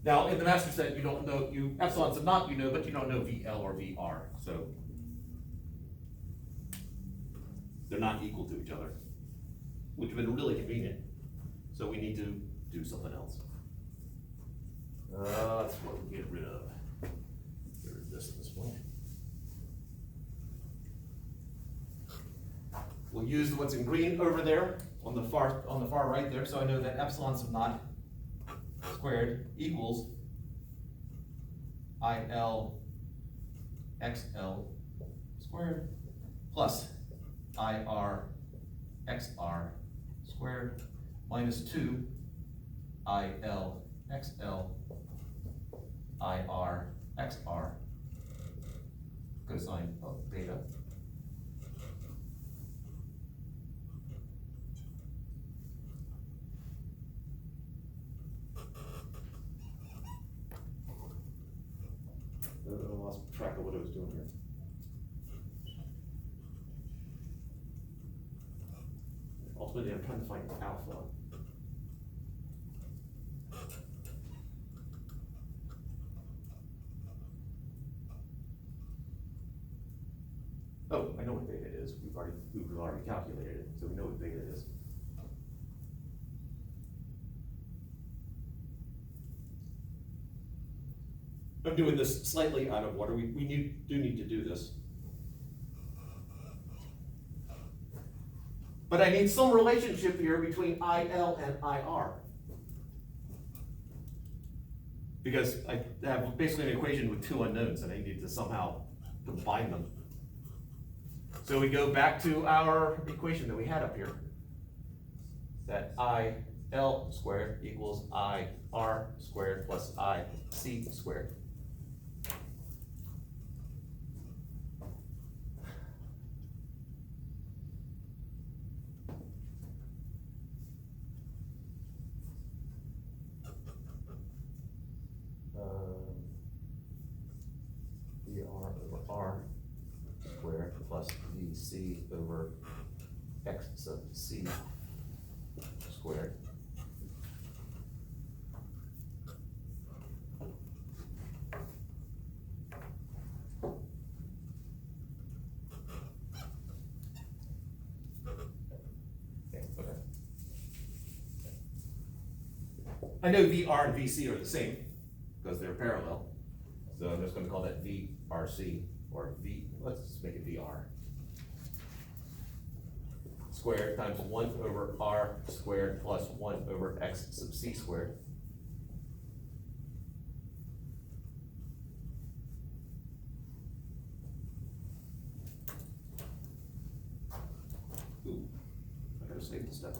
Now, in the master set, you don't know, epsilon sub naught, but you don't know VL or VR, so they're not equal to each other, which would have been really convenient. So we need to do something else. That's what we get rid of. Get rid of this at this point. We'll use what's in green over there on the far right there. So I know that epsilon sub naught squared equals IL XL squared plus IR XR squared minus 2 IL XL IR XR cosine of beta. I lost track of what I was doing here. Ultimately, I'm trying to find alpha. Oh, I know what beta is. We've already calculated it, so we know what beta is. I'm doing this slightly out of order. We do need to do this. But I need some relationship here between IL and IR. Because I have basically an equation with two unknowns and I need to somehow combine them. So we go back to our equation that we had up here. That IL squared equals IR squared plus IC squared. VR over R squared plus VC over X sub C squared. Okay. I know VR and VC are the same because they're parallel. So I'm just going to call that VRC or let's just make it VR. Squared times 1 over R squared plus 1 over X sub C squared. Ooh, I gotta save the step.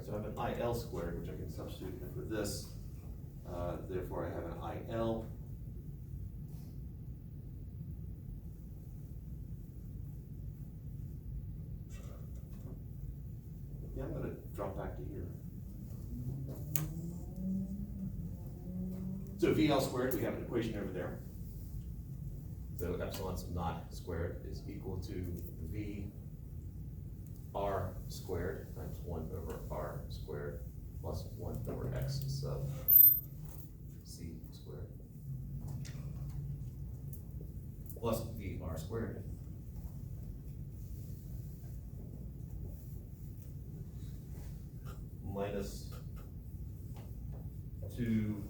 So I have an IL squared, which I can substitute in for this. Therefore, I have an IL. Yeah, I'm going to drop back to here. So VL squared, we have an equation over there. So epsilon sub naught squared is equal to V R squared times 1 over R squared plus 1 over X sub C squared plus VR squared minus 2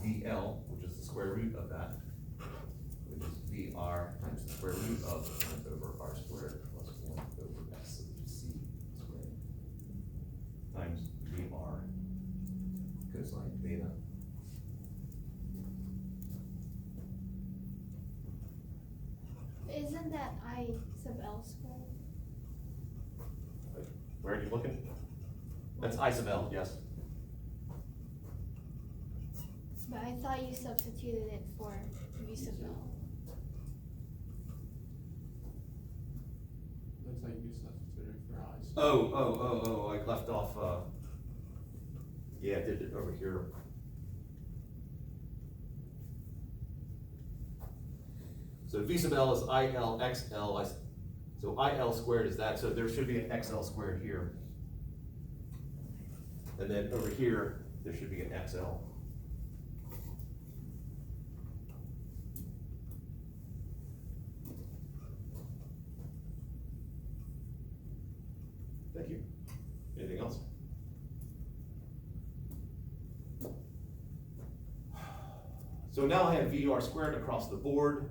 VL, which is the square root of that, which is VR times the square root of 1 over R squared plus 1 over X sub C squared times VR cosine beta. Isn't that I sub L squared? Where are you looking? That's I sub L, yes. But I thought you substituted it for V sub L. Looks like you substituted for eyes. Oh, I left off, yeah, I did it over here. So V sub L is IL XL, so IL squared is that, so there should be an XL squared here. And then over here, there should be an XL. Thank you. Anything else? So now I have VR squared across the board.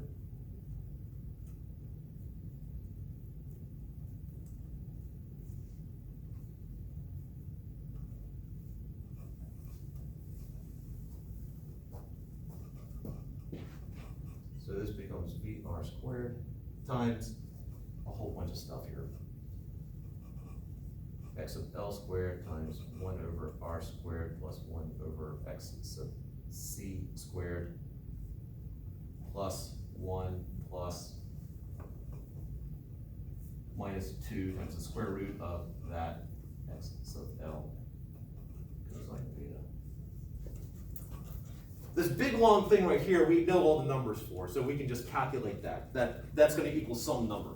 So this becomes VR squared times a whole bunch of stuff here. X of L squared times 1 over R squared plus 1 over X sub C squared plus 1 plus minus 2 times the square root of that X sub L cosine beta. This big long thing right here, we know all the numbers for, so we can just calculate that. That's going to equal some number.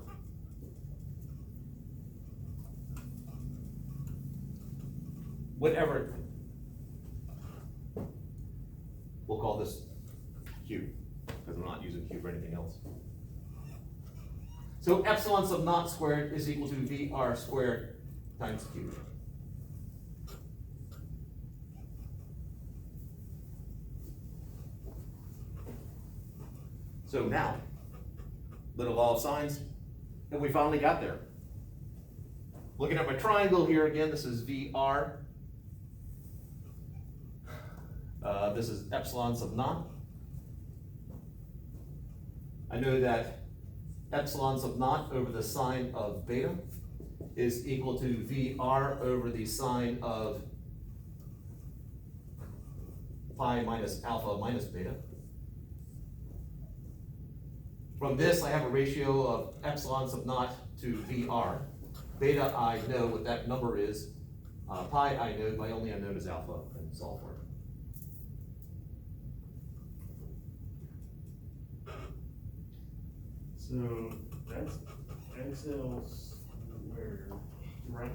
Whatever. We'll call this Q, because I'm not using Q for anything else. So epsilon sub naught squared is equal to VR squared times Q. So now, little law of sines, and we finally got there. Looking at my triangle here again, this is VR. This is epsilon sub naught. I know that epsilon sub naught over the sine of beta is equal to VR over the sine of pi minus alpha minus beta. From this, I have a ratio of epsilon sub naught to VR. Beta, I know what that number is. Pi, I know, my only unknown is alpha, and solve for it. So that's XL squared, rank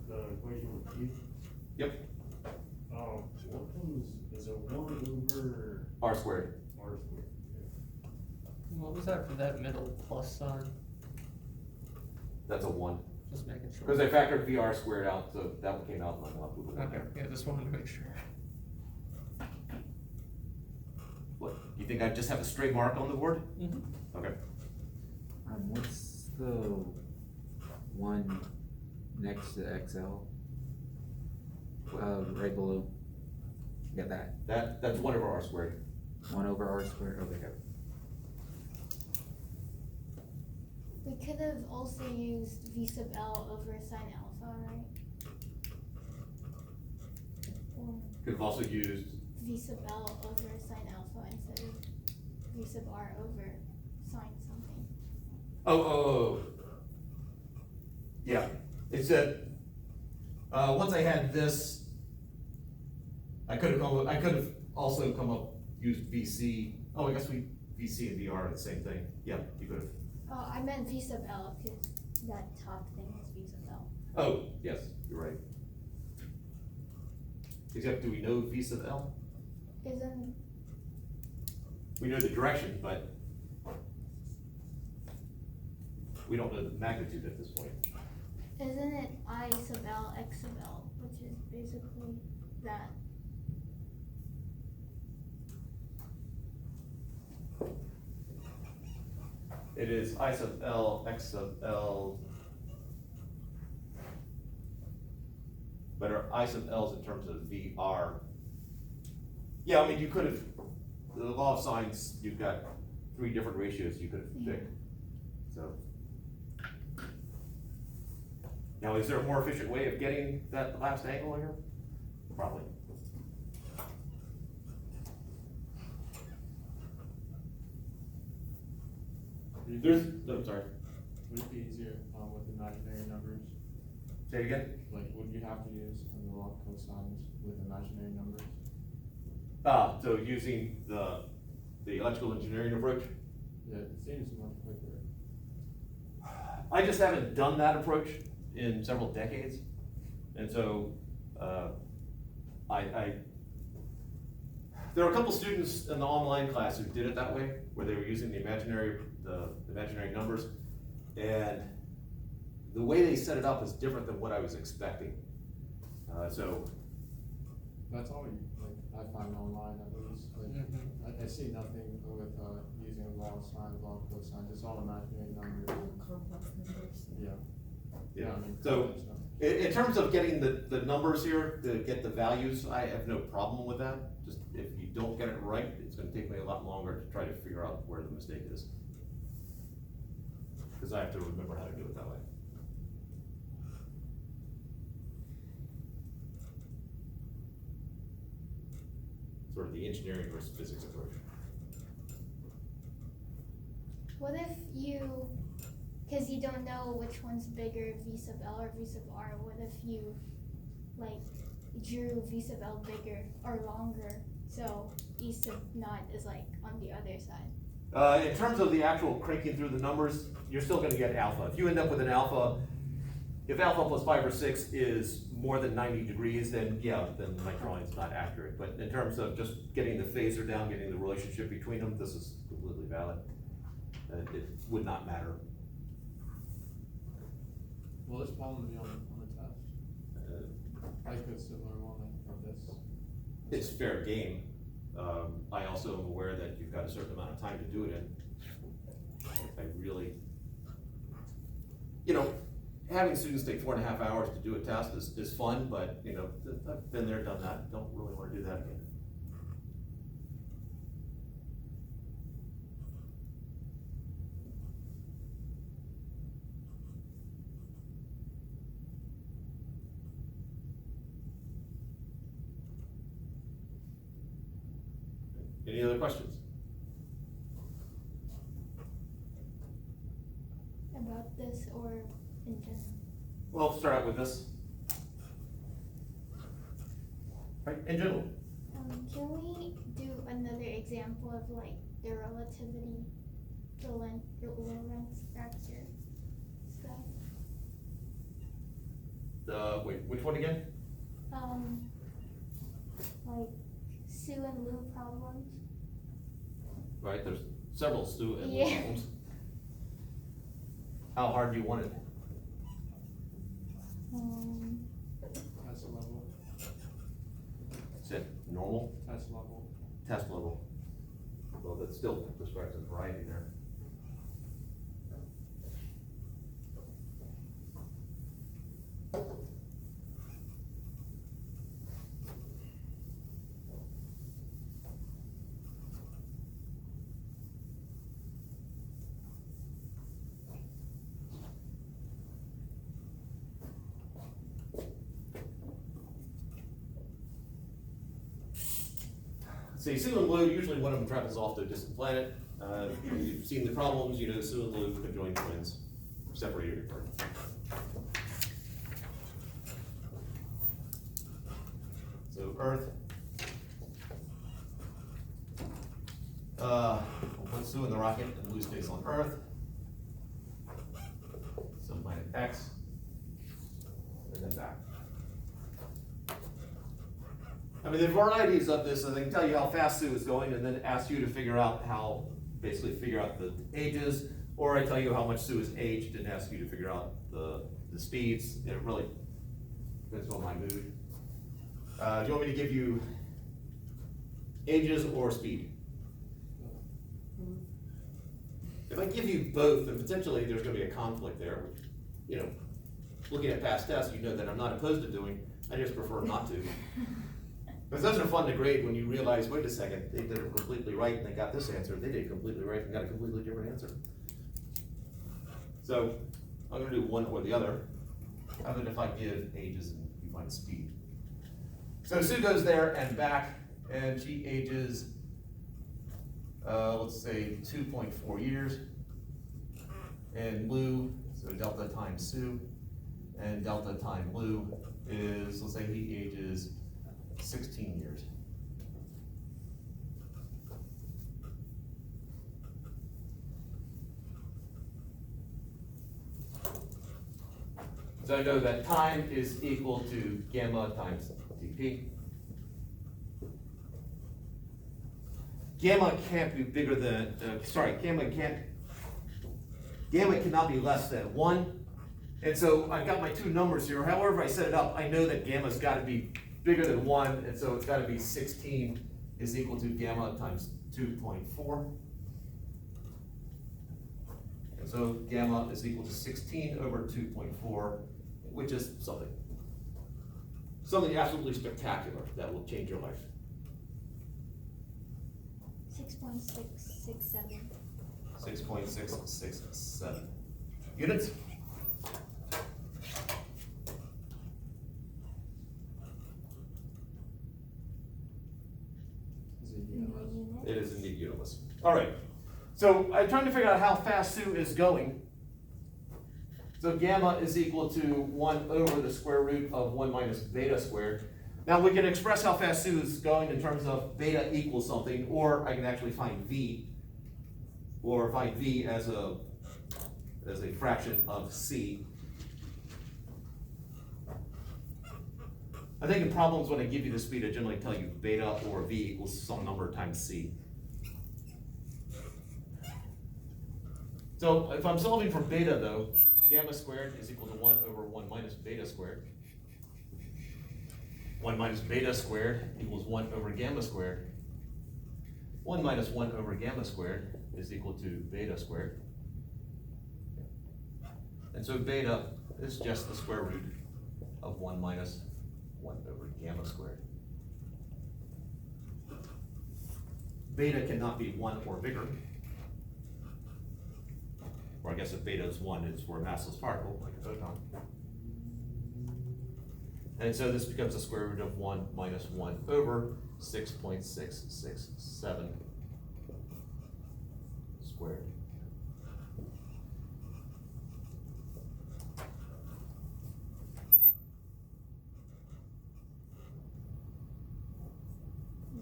the equation with Q. Yep, What comes, is it 1 over R squared. R squared? What was that for that middle plus sign? That's a 1. Just making sure. Because I factored VR squared out, so that one came out, and I'm not moving it Okay, there. yeah, just wanted to make sure. What, you think I just have a straight mark on the board? Mm-hmm. Okay. What's the one next to XL? Right below. Got that. That's 1 over R squared. 1 over R squared. Okay. We could have also used V sub L over sine alpha, right? Or Could have also used, V sub L over sine alpha instead of V sub R over sine something. oh. Yeah, it said, once I had this, I could have also come up, used VC. Oh, I guess VC and VR are the same thing. Yeah, you could have. Oh, I meant V sub L, because that top thing is V sub L. Oh, yes, you're right. Except, do we know V sub L? Isn't, We know the direction, but we don't know the magnitude at this point. isn't it I sub L, X sub L, which is basically that? It is I sub L, X sub L. But our I sub L's in terms of VR. Yeah, I mean, you could have, the law of sines, you've got 3 different ratios you could have picked, so. Now, is there a more efficient way of getting that last angle here? Probably. There's, I'm sorry, Would it be easier, with imaginary numbers? say it again? Like, would you have to use the law of cosines with imaginary numbers? So using the electrical engineering approach? Yeah, it seems much quicker. I just haven't done that approach in several decades. And so, there are a couple students in the online class who did it that way, where they were using the imaginary numbers. And the way they set it up is different than what I was expecting. So, That's all you, like, I find online at least, like, I see nothing with, using log signs, log cosines, it's all imaginary numbers. Complex numbers. Yeah. yeah. I mean, So, complex numbers. in terms of getting the numbers here, to get the values, I have no problem with that. Just if you don't get it right, it's gonna take me a lot longer to try to figure out where the mistake is. Cause I have to remember how to do it that way. Sort of the engineering versus physics approach. What if you, cause you don't know which one's bigger, V sub L or V sub R, what if you, like, drew V sub L bigger or longer, so E sub naught is like on the other side? In terms of the actual cranking through the numbers, you're still gonna get alpha. If you end up with an alpha, if alpha plus 5 or 6 is more than 90 degrees, then yeah, then my drawing's not accurate. But in terms of just getting the phasor down, getting the relationship between them, this is completely valid. It would not matter. Will this problem be on the test? Like a similar one of this? It's fair game. I also am aware that you've got a certain amount of time to do it in. I really, you know, having students take 4.5 hours to do a test is fun, but you know, I've been there, done that, don't really wanna do that again. Any other questions? About this or in general? Well, let's start out with this. Right, in general. Can we do another example of like the relativity, the Lorentz fracture stuff? Wait, which one again? Like Sue and Lou problems? Right, there's several Stu and Lou Yeah. problems. How hard do you want it? Test level, Is it normal? test level. Test level. Well, that still describes a variety there. See, Sue and Lou, usually one of them travels off to a distant planet. You've seen the problems, you know Sue and Lou conjoined twins, separated apart. So Earth. We'll put Sue in the rocket and Lou stays on Earth. So planet X, and then back. I mean, there are varieties of this, and they can tell you how fast Sue is going, and then ask you to figure out how, basically figure out the ages, or I tell you how much Sue is aged and ask you to figure out the speeds. It really depends on my mood. Do you want me to give you ages or speed? If I give you both, then potentially there's gonna be a conflict there, which, you know, looking at past tests, you know that I'm not opposed to doing, I just prefer not to. Because those are fun to grade when you realize, wait a second, they did it completely right and they got this answer, they did it completely right and got a completely different answer. So, I'm gonna do one or the other. How about if I give ages and you find speed? So Sue goes there and back, and she ages, let's say 2.4 years. And Lou, so delta times Sue, and delta times Lou is, let's say he ages 16 years. So I know that time is equal to gamma times dp. Gamma can't be bigger than, gamma cannot be less than 1. And so I've got my two numbers here. However I set it up, I know that gamma's gotta be bigger than 1, and so it's gotta be 16 is equal to gamma times 2.4. And so gamma is equal to 16 over 2.4, which is something absolutely spectacular that will change your life. 6.667. 6.667 units. Is it In the units? unit. It is indeed unitless. All right, so I'm trying to figure out how fast Sue is going. So gamma is equal to 1 over the square root of 1 minus beta squared. Now we can express how fast Sue is going in terms of beta equals something, or I can actually find v, or find v as a fraction of c. I think in problems when I give you the speed, I generally tell you beta or v equals some number times c. So if I'm solving for beta though, gamma squared is equal to 1 over 1 minus beta squared. 1 minus beta squared equals 1 over gamma squared. 1 minus 1 over gamma squared is equal to beta squared. And so beta is just the square root of 1 minus 1 over gamma squared. Beta cannot be 1 or bigger. Or I guess if beta is 1, it's for a massless particle, like a photon. And so this becomes the square root of 1 minus 1 over 6.667 squared.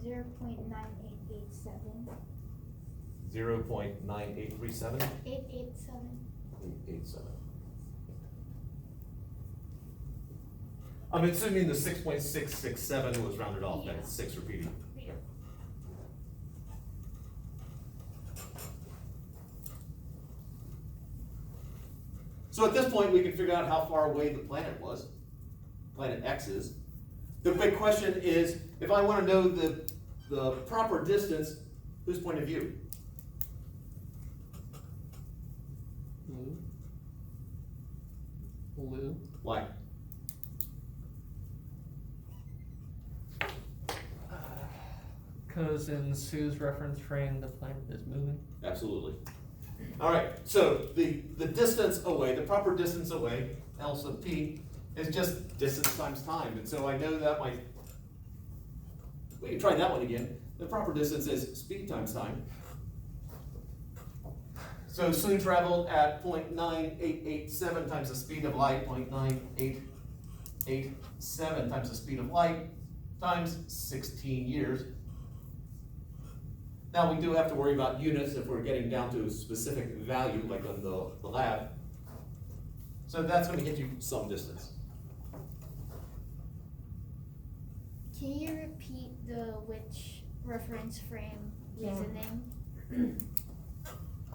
Zero point 9887. 0.9837. 887. 887. I'm assuming the 6.667 was rounded off, Yeah. that's 6 repeating. Yeah. So at this point, we can figure out how far away the planet was, planet X is. The big question is, if I want to know the proper distance, whose point of view? Blue. Why? Because in Sue's reference frame, the planet is moving. Absolutely. All right, so the distance away, the proper distance away, L sub t, is just distance times time. And so I know that we can try that one again. The proper distance is speed times time. So Sue traveled at 0.9887 times the speed of light, 0.9887 times the speed of light, times 16 years. Now, we do have to worry about units if we're getting down to a specific value, like on the lab. So that's gonna get you some distance. Can you repeat the which reference frame reasoning?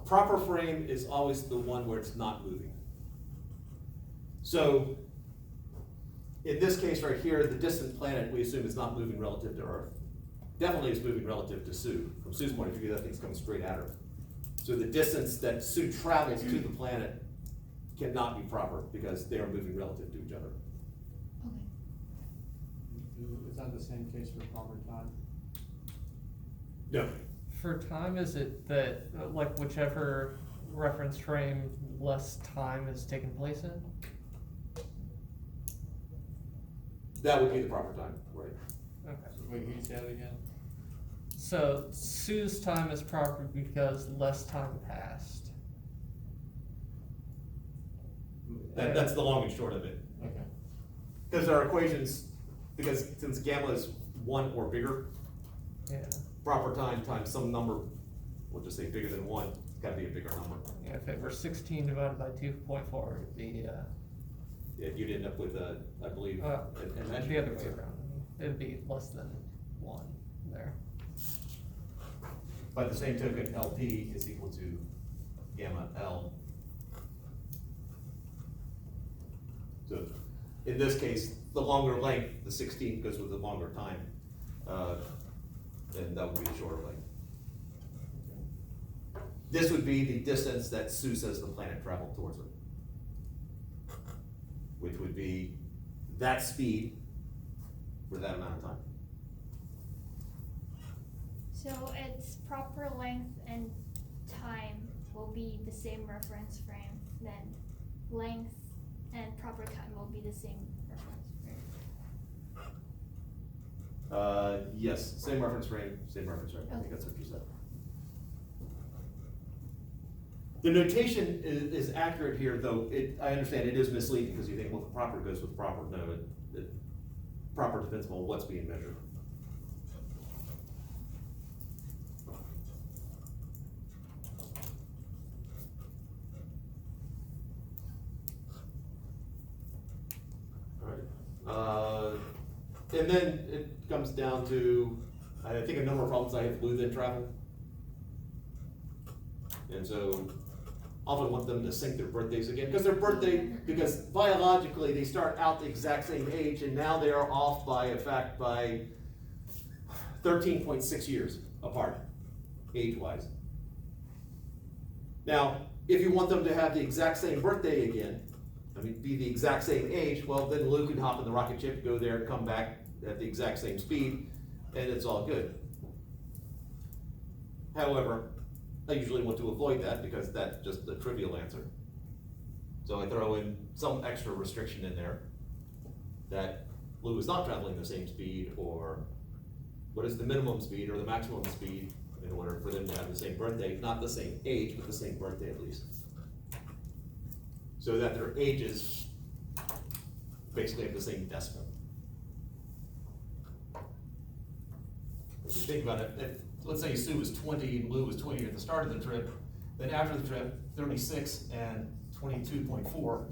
Proper frame is always the one where it's not moving. So, in this case right here, the distant planet, we assume is not moving relative to Earth. Definitely is moving relative to Sue. From Sue's point of view, that thing's coming straight at her. So the distance that Sue travels to the planet cannot be proper because they are moving relative to each other. Okay. Is that the same case for proper time? No. For time, is it that, like, whichever reference frame less time is taking place in? That would be the proper time, right? Okay. Wait, can you say that again? So Sue's time is proper because less time passed. That's the long and short of it. Okay. Because our equations, because since gamma is 1 or bigger, Yeah. proper time times some number, we'll just say bigger than 1, it's gotta be a bigger number. Yeah, if it were 16 divided by 2.4, it'd be you'd end up with a, I believe, Uh, an The measurement. other way around, it'd be less than one there. By the same token, LP is equal to gamma L. So, in this case, the longer length, the 16th goes with the longer time, and that would be the shorter length. This would be the distance that Sue says the planet traveled towards it, which would be that speed for that amount of time. So its proper length and time will be the same reference frame, then length and proper time will be the same reference frame. Yes, same reference frame, I think that's what you said. The notation is accurate here, though I understand it is misleading, because you think, well, the proper goes with proper, no, proper depends on what's being measured. Alright, and then it comes down to, I think, a number of problems I have with then travel. And so, often want them to sync their birthdays again, because biologically, they start out the exact same age, and now they are off by 13.6 years apart, age-wise. Now, if you want them to have the exact same birthday again, be the exact same age, well, then Lou can hop in the rocket ship, go there, come back at the exact same speed, and it's all good. However, I usually want to avoid that because that's just the trivial answer. So I throw in some extra restriction in there that Lou is not traveling the same speed, or what is the minimum speed or the maximum speed in order for them to have the same birthday, not the same age, but the same birthday at least. So that their ages basically have the same decimal. If you think about it, let's say Sue was 20 and Lou was 20 at the start of the trip, then after the trip, 36 and 22.4